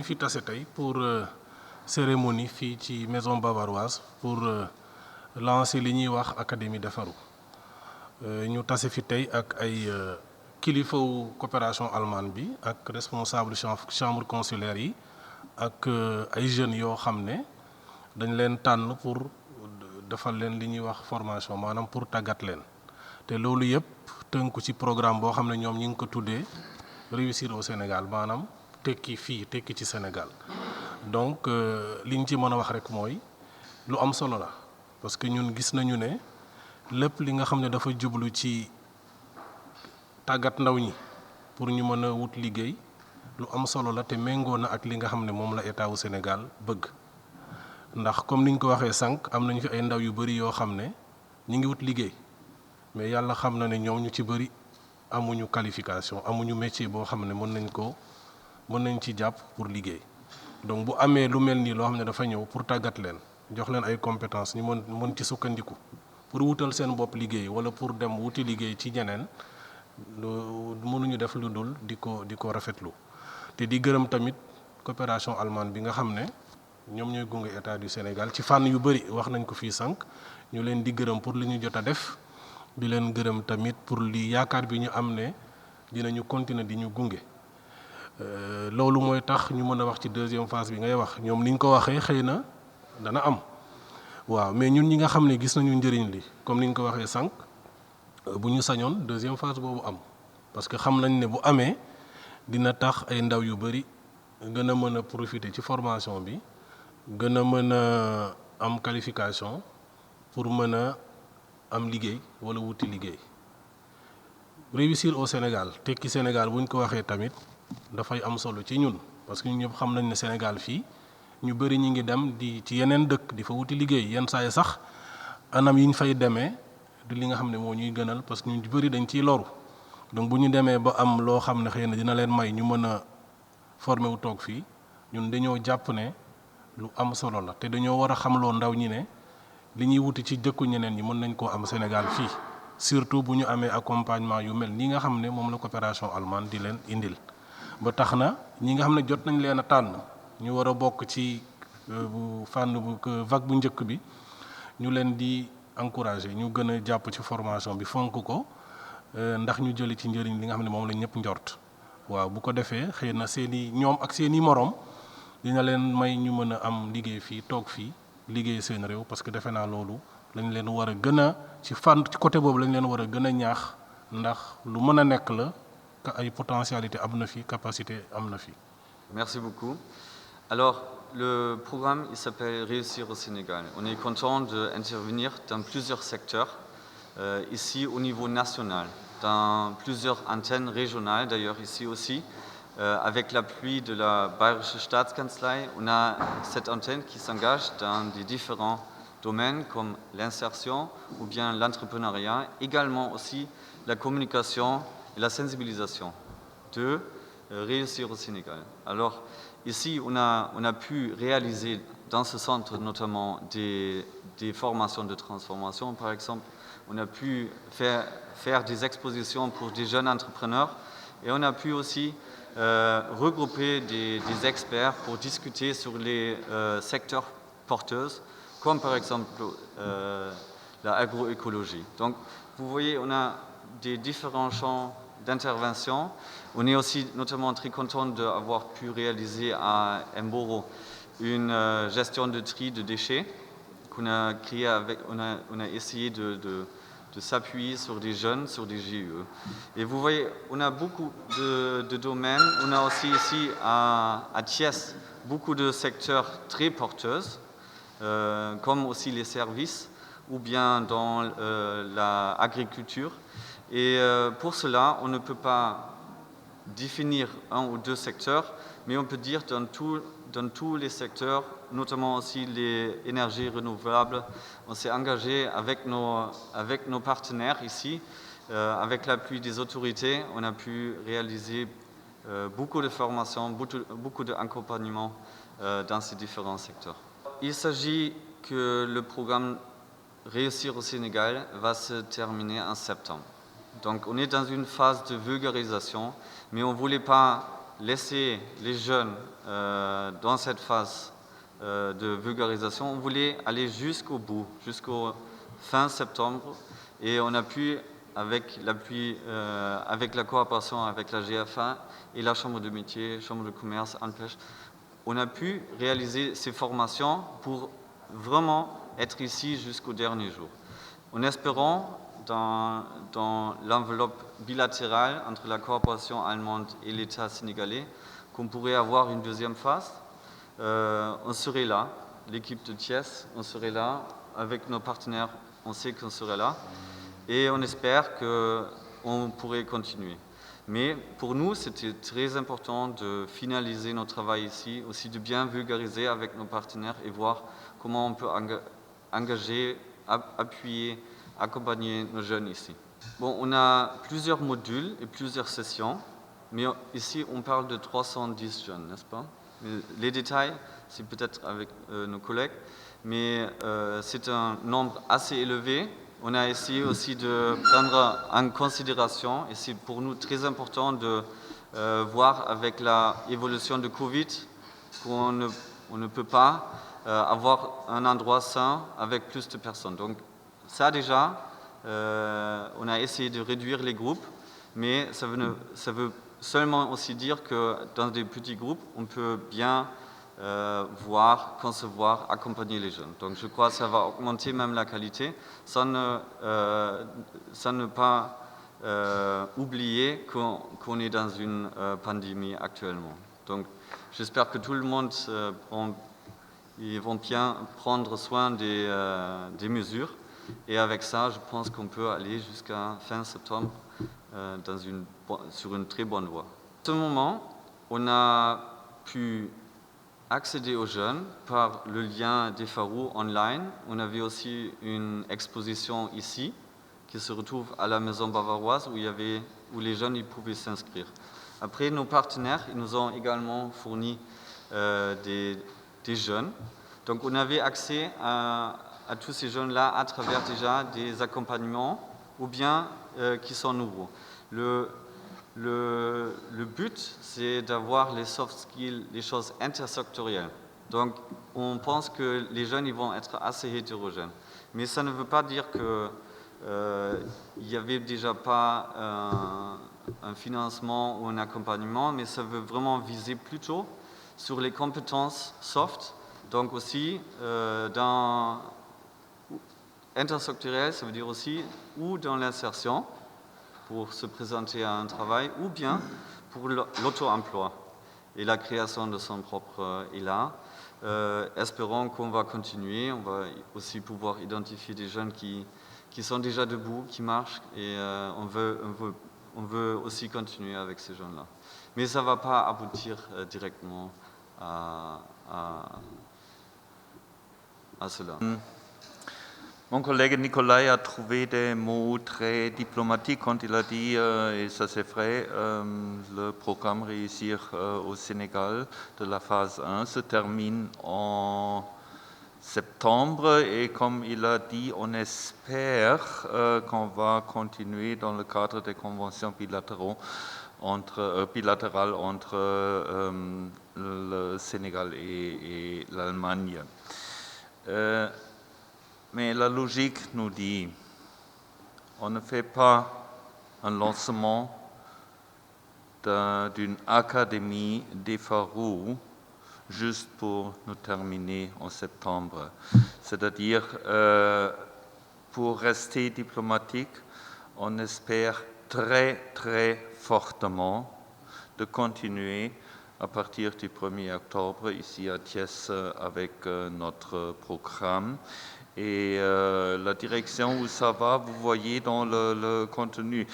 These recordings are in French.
fi tase tey pour cérémonie fii ci maison bavaroise pour lancer li ñuy wax académie defaru ñu tase fi tey ak ay kilifawu coopération allemande bi ak responsable chambre consulaire yi ak ay jeunes yoo xam ne dañ leen tànn pour defal leen li ñuy wax formation maanaam pour tàggat leen te loolu yëpp tënku ci programme boo xam ne ñoom ñi ngi ko tuddee réussir au Sénégal maanaam tekki fii tekki ci Sénégal donc li ñu ci mën a wax rek mooy lu am solo la parce que ñun gis nañu ne lépp li nga xam ne dafa jublu ci tàggat ndaw ñi pour ñu mën a wut liggéey lu am solo la te méngoo na ak li nga xam ne moom la état wu Sénégal bëgg ndax comme ni ñu ko waxee sànq am nañu fi ay ndaw yu bëri yoo xam ne ñi ngi wut liggéey mais yàlla xam na ne ñoom ñu ci bëri amuñu qualification amuñu métier boo xam ne mën nañ ci jàpp pour liggéey donc bu amee lu mel nii loo xam ne dafa ñëw pour tàggat leen jox leen ay compétences ñu mën ci sukkandiku pour wutal seen bopp liggéey wala pour dem wuti liggéey ci ñeneen mënuñu def lu dul di ko rafetlu te di gërëm tamit coopération allemande bi nga xam ne ñoom ñooy gunge état du Sénégal ci fànn yu bëri wax nañ ko fii sànq ñu leen di gërëm pour li ñu jot a def di leen gërëm tamit pour li yaakaar bi ñu am ne dinañu continuer di ñu gunge loolu mooy tax ñu mën a wax ci deuxième phase bi ngay wax ñoom ni ñu ko waxee xëy na dana am waaw mais ñun ñi nga xam ne gis nañu njëriñ li comme ni ñu ko waxee sànq bu ñu sañoon deuxième phase boobu am parce que xam nañ ne bu amee dina tax ay ndaw yu bëri gën a mën a profiter ci formation bi gën a mën a am qualification pour mën a am liggéey wala wuti liggéey réussir au Sénégal tekki Sénégal bu ñu ko waxee tamit dafay am solo ci ñun parce que ñun ñëpp xam nañ ne Sénégal fii ñu bëri ñi ngi dem di ci yeneen dëkk di fa wuti liggéey yenn saa yi sax anam yi ñu fay demee du li nga xam ne moo ñuy gënal parce que ñu bëri dañ ciy loru donc bu ñu demee ba am loo xam ne xëy na dina leen may ñu mën a former wu toog fii ñun dañoo jàpp ne lu am solo la te dañoo war a xamloo ndaw ñi ne li ñuy wuti ci dëkku ñeneen ñi mën nañ koo am Sénégal fii surtout bu ñu amee accompagnement yu mel ni nga xam ne moom la coopération allemande di leen indil ba tax na ñi nga xam ne jot nañ leen a tànn ñu war a bokk ci bu fànn bu vague bu njëkk bi ñu leen di encourager ñu gën a jàpp ci formation bi fonk ko ndax ñu jëli ci njëriñ li nga xam ne moom la ñëpp njort waaw bu ko defee xëy na ñoom ak seen i morom dina leen may ñu mën a am liggéey fii toog fii liggéey seen réew parce que defe naa loolu lañ leen war a gën a ci fànn ci côté boobu lañ leen war a gën a ñaax ndax lu mën a nekk la ay potentialité am na fi capacité am na fi. Merci beaucoup. Alors, le programme, il s'appelle Réussir au Sénégal. On est content d'intervenir dans plusieurs secteurs, ici au niveau national, dans plusieurs antennes régionales d'ailleurs ici aussi. Avec l'appui de la Bayerische Staatskanzlei, on a cette antenne qui s'engage dans des différents domaines comme l'insertion ou bien l'entrepreneuriat, également aussi la communication et la sensibilisation de réussir au Sénégal. Alors ici, on a pu réaliser dans ce centre notamment des formations de transformation, par exemple. On a pu faire des expositions pour des jeunes entrepreneurs et on a pu aussi regrouper des experts pour discuter sur les secteurs porteurs, comme par exemple l'agroécologie. Donc, vous voyez, on a des différents champs d'intervention. On est aussi notamment très content d'avoir pu réaliser à Mboro une gestion de tri de déchets qu'on a créé avec, on a essayé de s'appuyer sur des jeunes, sur des GIE. Et vous voyez, on a beaucoup de domaines. On a aussi ici à Thiès beaucoup de secteurs très porteurs, comme aussi les services ou bien dans l'agriculture. Et pour cela, on ne peut pas définir un ou deux secteurs, mais on peut dire dans tous les secteurs, notamment aussi les énergies renouvelables, on s'est engagé avec nos partenaires ici, avec l'appui des autorités, on a pu réaliser beaucoup de formations, beaucoup d'accompagnement dans ces différents secteurs. Il s'agit que le programme Réussir au Sénégal va se terminer en septembre. Donc on est dans une phase de vulgarisation, mais on ne voulait pas laisser les jeunes dans cette phase de vulgarisation. On voulait aller jusqu'au bout, jusqu'au fin septembre, et on a pu, avec l'appui, avec la coopération avec la GFA et la Chambre de métier, Chambre de commerce, ANPEJ, on a pu réaliser ces formations pour vraiment être ici jusqu'au dernier jour. En espérant, dans l'enveloppe bilatérale entre la coopération allemande et l'État sénégalais, qu'on pourrait avoir une deuxième phase. On serait là, l'équipe de Thiès, on serait là, avec nos partenaires, on sait qu'on serait là, et on espère qu'on pourrait continuer. Mais pour nous, c'était très important de finaliser notre travail ici, aussi de bien vulgariser avec nos partenaires et voir comment on peut engager, appuyer, accompagner nos jeunes ici. Bon, on a plusieurs modules et plusieurs sessions, mais ici on parle de 310 jeunes, n'est-ce pas? Les détails, c'est peut-être avec nos collègues, mais c'est un nombre assez élevé. On a essayé aussi de prendre en considération, et c'est pour nous très important de voir avec l'évolution de Covid qu'on ne peut pas avoir un endroit sain avec plus de personnes. Donc ça déjà, on a essayé de réduire les groupes, mais ça veut seulement aussi dire que dans des petits groupes, on peut bien voir, concevoir, accompagner les jeunes. Donc je crois que ça va augmenter même la qualité, sans ne pas oublier qu'on est dans une pandémie actuellement. Donc j'espère que tout le monde ils vont bien prendre soin des mesures. Et avec ça, je pense qu'on peut aller jusqu'à fin septembre sur une très bonne voie. À ce moment, on a pu accéder aux jeunes par le lien des Farou online. On avait aussi une exposition ici qui se retrouve à la Maison Bavaroise où les jeunes ils pouvaient s'inscrire. Après, nos partenaires ils nous ont également fourni des jeunes. Donc on avait accès à tous ces jeunes-là à travers déjà des accompagnements ou bien qui sont nouveaux. Le but, c'est d'avoir les soft skills, les choses intersectorielles. Donc on pense que les jeunes ils vont être assez hétérogènes. Mais ça ne veut pas dire qu'il n'y avait déjà pas un financement ou un accompagnement, mais ça veut vraiment viser plutôt sur les compétences soft. Donc aussi, dans intersectoriel, ça veut dire aussi ou dans l'insertion, pour se présenter à un travail, ou bien pour l'auto-emploi et la création de son propre élan. Espérons qu'on va continuer, on va aussi pouvoir identifier des jeunes qui sont déjà debout, qui marchent, et on veut aussi continuer avec ces jeunes-là. Mais ça ne va pas aboutir directement à cela. Mon collègue Nicolai a trouvé des mots très diplomatiques quand il a dit, et ça c'est vrai, le programme Réussir au Sénégal de la phase 1 se termine en septembre et comme il a dit, on espère qu'on va continuer dans le cadre des conventions bilatérales entre le Sénégal et l'Allemagne. Mais la logique nous dit, on ne fait pas un lancement d'une académie des Farou juste pour nous terminer en septembre. C'est-à-dire, pour rester diplomatique, on espère très, très fortement de continuer à partir du 1er octobre ici à Thiès avec notre programme. Et la direction où ça va, vous voyez dans le contenu.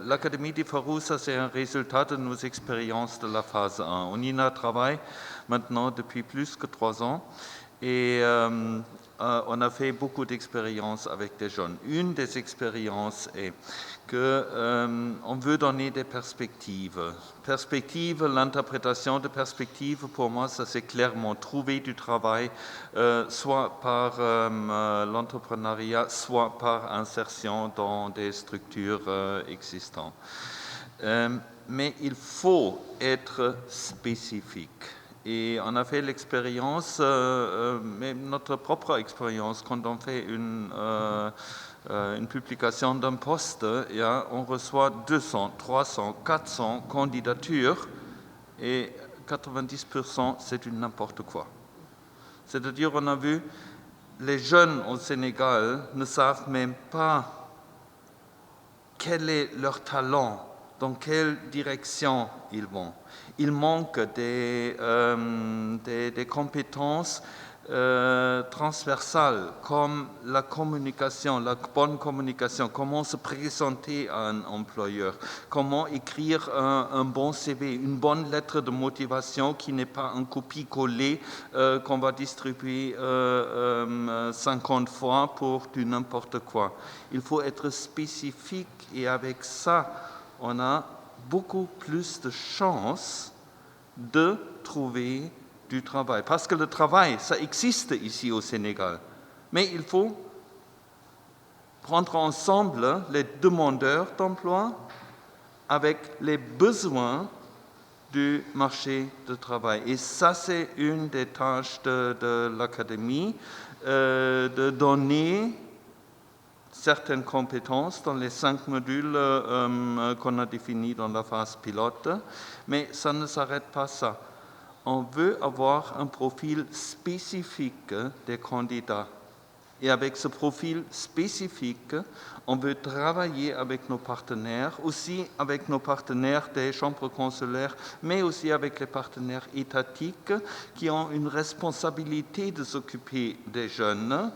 L'Académie des Farou, ça c'est un résultat de nos expériences de la phase 1. On y travaille maintenant depuis plus que 3 ans et on a fait beaucoup d'expériences avec des jeunes. Une des expériences est qu'on veut donner des perspectives. Perspectives, l'interprétation de perspectives, pour moi, ça c'est clairement trouver du travail, soit par l'entrepreneuriat, soit par insertion dans des structures existantes. Mais il faut être spécifique. Et on a fait l'expérience, mais notre propre expérience, quand on fait une publication d'un poste, on reçoit 200, 300, 400 candidatures et 90% c'est du n'importe quoi. C'est-à-dire, on a vu, les jeunes au Sénégal ne savent même pas quel est leur talent, dans quelle direction ils vont. Il manque des compétences transversales comme la communication, la bonne communication, comment se présenter à un employeur, comment écrire un bon CV, une bonne lettre de motivation qui n'est pas un copie-coller qu'on va distribuer 50 fois pour du n'importe quoi. Il faut être spécifique et avec ça, on a beaucoup plus de chances de trouver du travail. Parce que le travail, ça existe ici au Sénégal. Mais il faut prendre ensemble les demandeurs d'emploi avec les besoins du marché du travail. Et ça, c'est une des tâches de l'Académie, de donner certaines compétences dans les 5 modules qu'on a définis dans la phase pilote, mais ça ne s'arrête pas ça. On veut avoir un profil spécifique des candidats. Et avec ce profil spécifique, on veut travailler avec nos partenaires, aussi avec nos partenaires des chambres consulaires, mais aussi avec les partenaires étatiques qui ont une responsabilité de s'occuper des jeunes,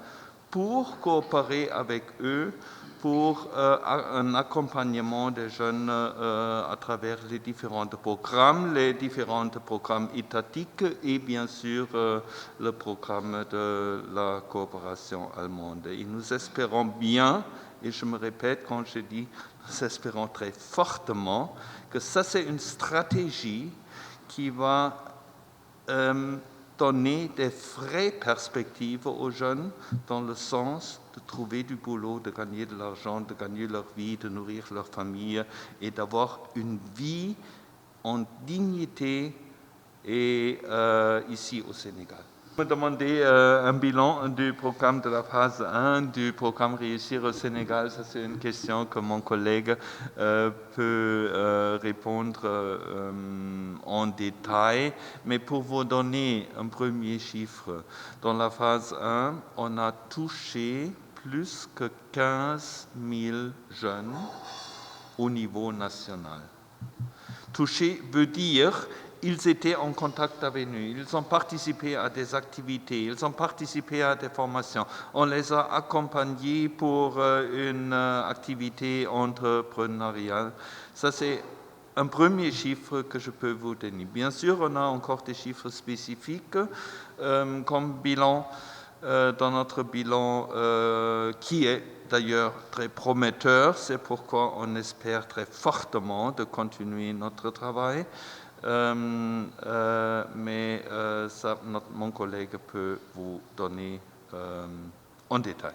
pour coopérer avec eux pour un accompagnement des jeunes à travers les différents programmes étatiques et bien sûr le programme de la coopération allemande. Et nous espérons bien, et je me répète quand je dis nous espérons très fortement, que ça c'est une stratégie qui va donner des vraies perspectives aux jeunes dans le sens de trouver du boulot, de gagner de l'argent, de gagner leur vie, de nourrir leur famille et d'avoir une vie en dignité et, ici au Sénégal. Je me demandais un bilan du programme de la phase 1, du programme Réussir au Sénégal. Ça, c'est une question que mon collègue peut répondre en détail. Mais pour vous donner un premier chiffre, dans la phase 1, on a touché plus que 15 000 jeunes au niveau national. Toucher veut dire ils étaient en contact avec nous, ils ont participé à des activités, ils ont participé à des formations. On les a accompagnés pour une activité entrepreneuriale. Ça, c'est un premier chiffre que je peux vous donner. Bien sûr, on a encore des chiffres spécifiques comme bilan. Dans notre bilan qui est d'ailleurs très prometteur. C'est pourquoi on espère très fortement de continuer notre travail. Mais ça, mon collègue peut vous donner en détail.